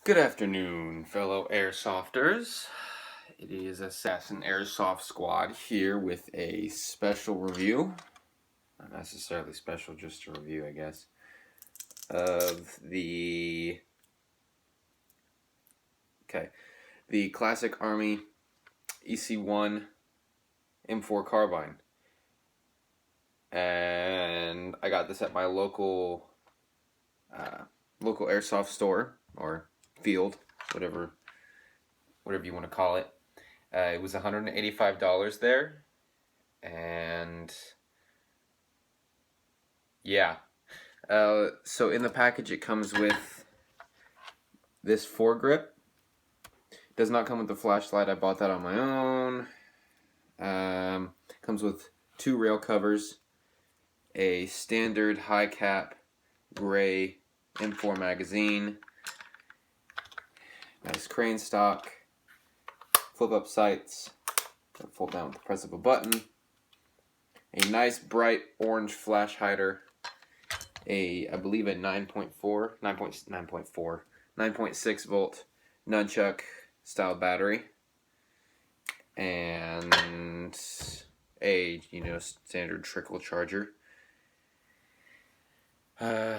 Good afternoon, fellow airsofters. It is Assassin Airsoft Squad here with a special review, not necessarily special, just a review, I guess, of the Classic Army EC1 M4 Carbine. And I got this at my local airsoft store, or field, whatever you want to call it. It was $185 there, and yeah. So in the package it comes with this foregrip. Does not come with the flashlight. I bought that on my own. Comes with 2 rail covers, a standard high cap gray M4 magazine, nice crane stock, flip up sights, fold down with the press of a button, a nice bright orange flash hider, I believe a 9.6 volt nunchuck style battery, and a standard trickle charger.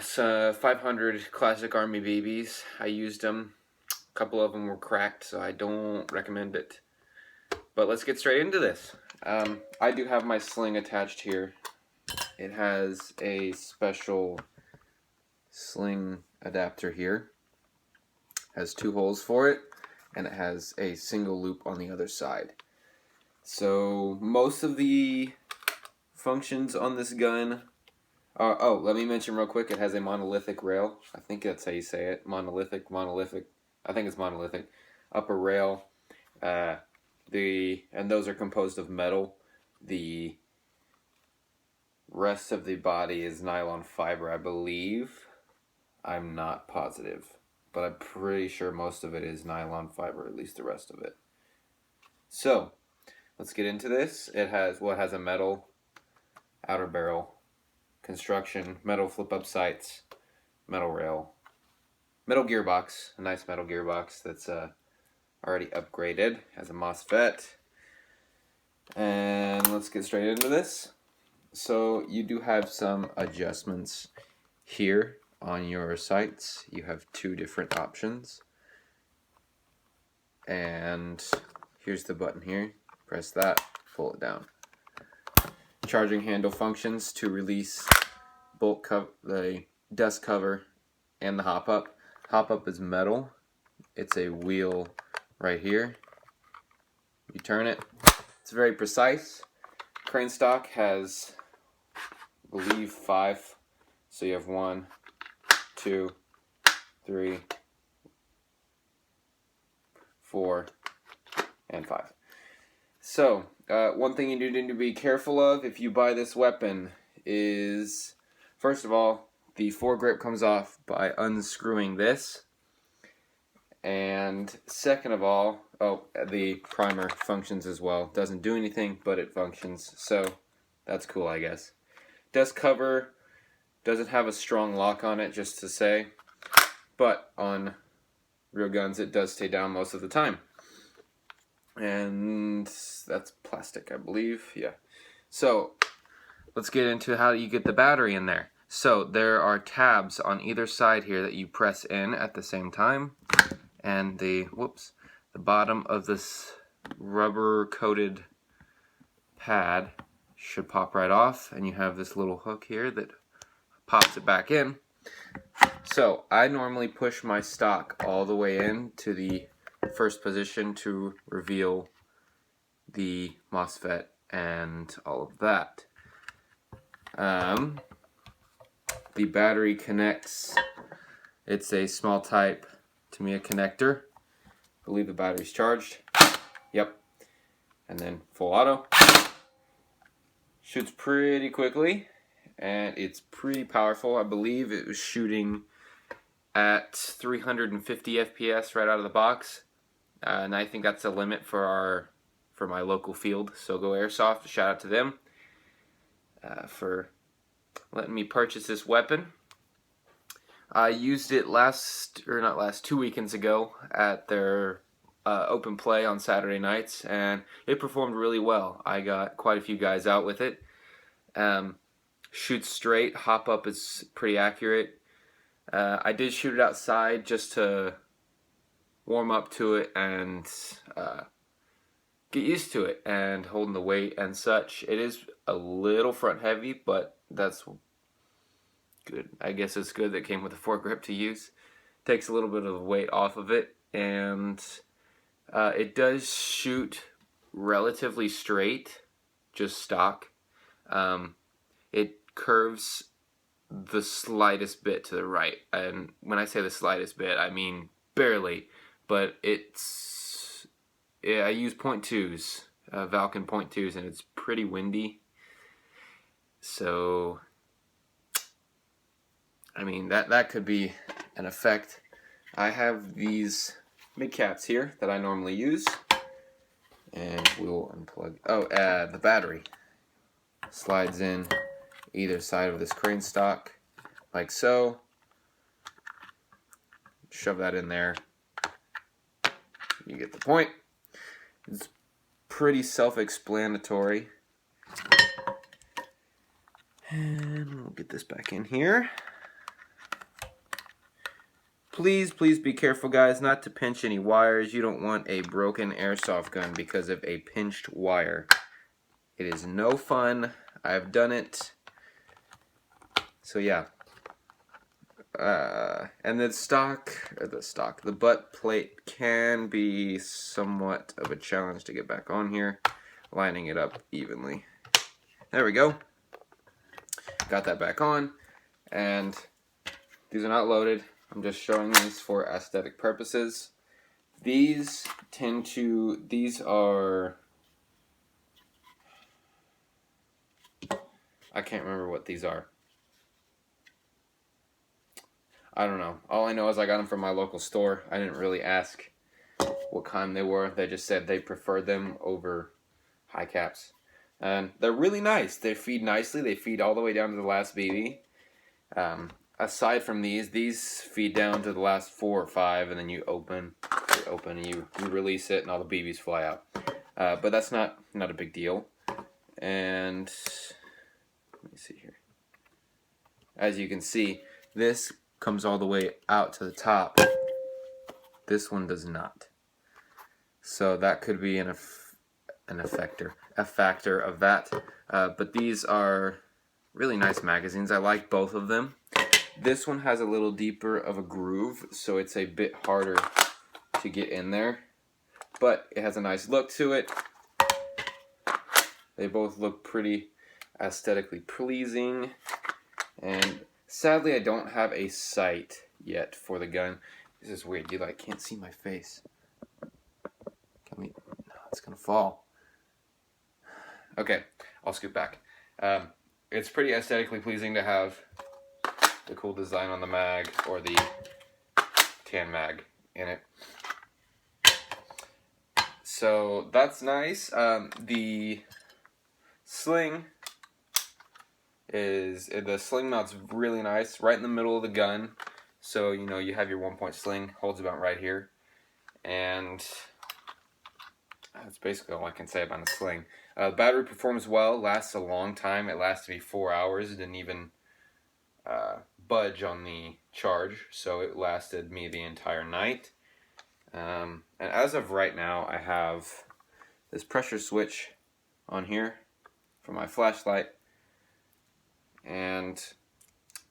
So 500 Classic Army BBs. I used them. A couple of them were cracked, so I don't recommend it. But let's get straight into this. I do have my sling attached here. It has a special sling adapter here. Has 2 holes for it, and it has a single loop on the other side. So most of the functions on this gun oh, let me mention real quick, it has a monolithic rail. I think that's how you say it. Monolithic. I think it's monolithic. Upper rail. And those are composed of metal. The rest of the body is nylon fiber, I believe. I'm not positive, but I'm pretty sure most of it is nylon fiber, at least the rest of it. So, let's get into this. It has a metal outer barrel construction, metal flip-up sights, metal rail, metal gearbox, a nice metal gearbox that's already upgraded, has a MOSFET, and let's get straight into this. So you do have some adjustments here on your sights. You have 2 different options, and here's the button here. Press that, pull it down. Charging handle functions to release the dust cover and the hop up. Hop up is metal. It's a wheel right here. You turn it. It's very precise. Crane stock has, I believe, 5. So you have 1, 2, 3, 4, and 5. So, one thing you do need to be careful of if you buy this weapon is, first of all, the foregrip comes off by unscrewing this. And second of all, the primer functions as well. Doesn't do anything, but it functions. So, that's cool, I guess. Dust cover doesn't have a strong lock on it, just to say. But on real guns, it does stay down most of the time. And that's plastic, I believe. Yeah. So let's get into how you get the battery in there. So there are tabs on either side here that you press in at the same time, and the bottom of this rubber coated pad should pop right off, and you have this little hook here that pops it back in. So I normally push my stock all the way in to the first position to reveal the MOSFET and all of that. The battery connects. It's a small type Tamiya connector. I believe the battery's charged. Yep. And then full auto. Shoots pretty quickly, and it's pretty powerful. I believe it was shooting at 350 FPS right out of the box. And I think that's the limit for my local field. So Go Airsoft, shout out to them for letting me purchase this weapon. I used it two weekends ago at their open play on Saturday nights, and it performed really well. I got quite a few guys out with it. Shoots straight, hop up is pretty accurate. I did shoot it outside just to warm up to it and get used to it and holding the weight and such. It is a little front heavy, but that's good. I guess it's good that it came with a foregrip to use. Takes a little bit of the weight off of it, and it does shoot relatively straight, just stock. It curves the slightest bit to the right, and when I say the slightest bit, I mean barely, but I use .2s, Valken .2s, and it's pretty windy, so I mean that could be an effect. I have these mid caps here that I normally use, and we'll unplug. The battery slides in either side of this crane stock, like so. Shove that in there. You get the point. It's pretty self-explanatory. And we'll get this back in here. Please be careful, guys, not to pinch any wires. You don't want a broken airsoft gun because of a pinched wire. It is no fun. I've done it. So yeah. And the butt plate can be somewhat of a challenge to get back on here, lining it up evenly. There we go. Got that back on, and these are not loaded. I'm just showing these for aesthetic purposes. These are, I can't remember what these are. I don't know. All I know is I got them from my local store. I didn't really ask what kind they were. They just said they preferred them over high caps. And they're really nice. They feed nicely. They feed all the way down to the last BB. Aside from these feed down to the last 4 or 5, and then you open and you release it, and all the BBs fly out. But that's not a big deal. And let me see here. As you can see, this comes all the way out to the top. This one does not. So that could be a factor of that. But these are really nice magazines. I like both of them. This one has a little deeper of a groove, so it's a bit harder to get in there. But it has a nice look to it. They both look pretty aesthetically pleasing. And sadly, I don't have a sight yet for the gun. This is weird. You can't see my face. No, it's gonna fall. Okay, I'll scoot back. It's pretty aesthetically pleasing to have the cool design on the mag, or the tan mag in it. So that's nice. The sling knot's really nice, right in the middle of the gun. So you have your 1-point sling, holds about right here, and that's basically all I can say about the sling. The battery performs well, lasts a long time. It lasted me 4 hours. It didn't even budge on the charge, so it lasted me the entire night. And as of right now, I have this pressure switch on here for my flashlight, and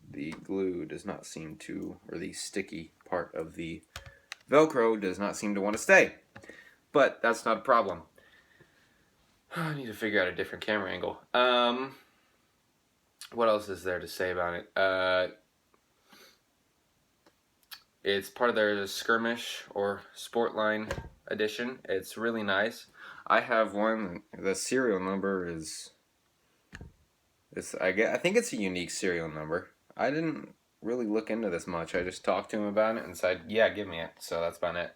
the glue does not seem to, or the sticky part of the Velcro does not seem to want to stay. But that's not a problem. I need to figure out a different camera angle. What else is there to say about it? It's part of their Skirmish or Sportline edition. It's really nice. I have one. The serial number is. I think it's a unique serial number. I didn't really look into this much. I just talked to him about it and said, "Yeah, give me it." So that's about it.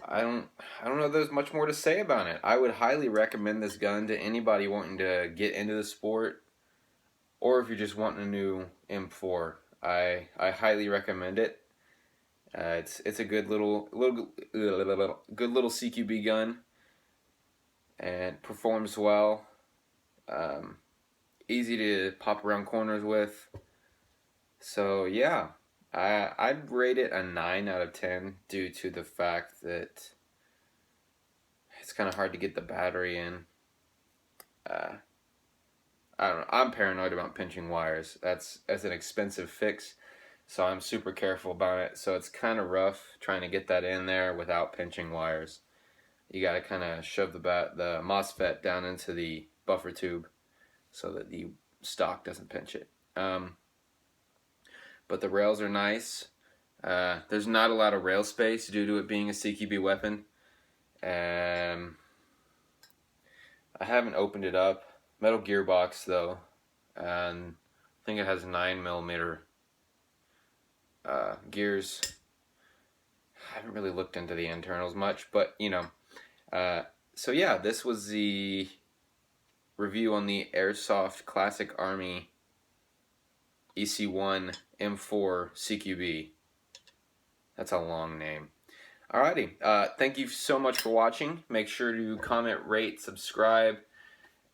I don't know if there's much more to say about it. I would highly recommend this gun to anybody wanting to get into the sport. or if you're just wanting a new M4, I highly recommend it. It's a good little good little CQB gun, and performs well. Um, Easy to pop around corners with. So yeah, I'd rate it a 9 out of 10 due to the fact that it's kind of hard to get the battery in. I don't know. I'm paranoid about pinching wires. That's an expensive fix, so I'm super careful about it. So it's kind of rough trying to get that in there without pinching wires. You got to kind of shove the MOSFET down into the buffer tube so that the stock doesn't pinch it. But the rails are nice. There's not a lot of rail space due to it being a CQB weapon. I haven't opened it up. Metal gearbox though, and I think it has 9mm gears. I haven't really looked into the internals much, but you know. So yeah, this was the review on the Airsoft Classic Army EC1 M4 CQB. That's a long name. Alrighty, thank you so much for watching. Make sure to comment, rate, subscribe,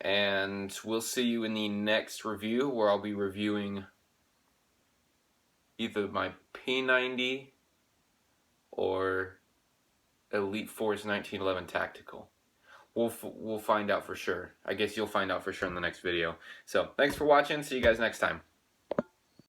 and we'll see you in the next review where I'll be reviewing either my P90 or Elite Force 1911 Tactical. We'll find out for sure. I guess you'll find out for sure in the next video. So thanks for watching. See you guys next time.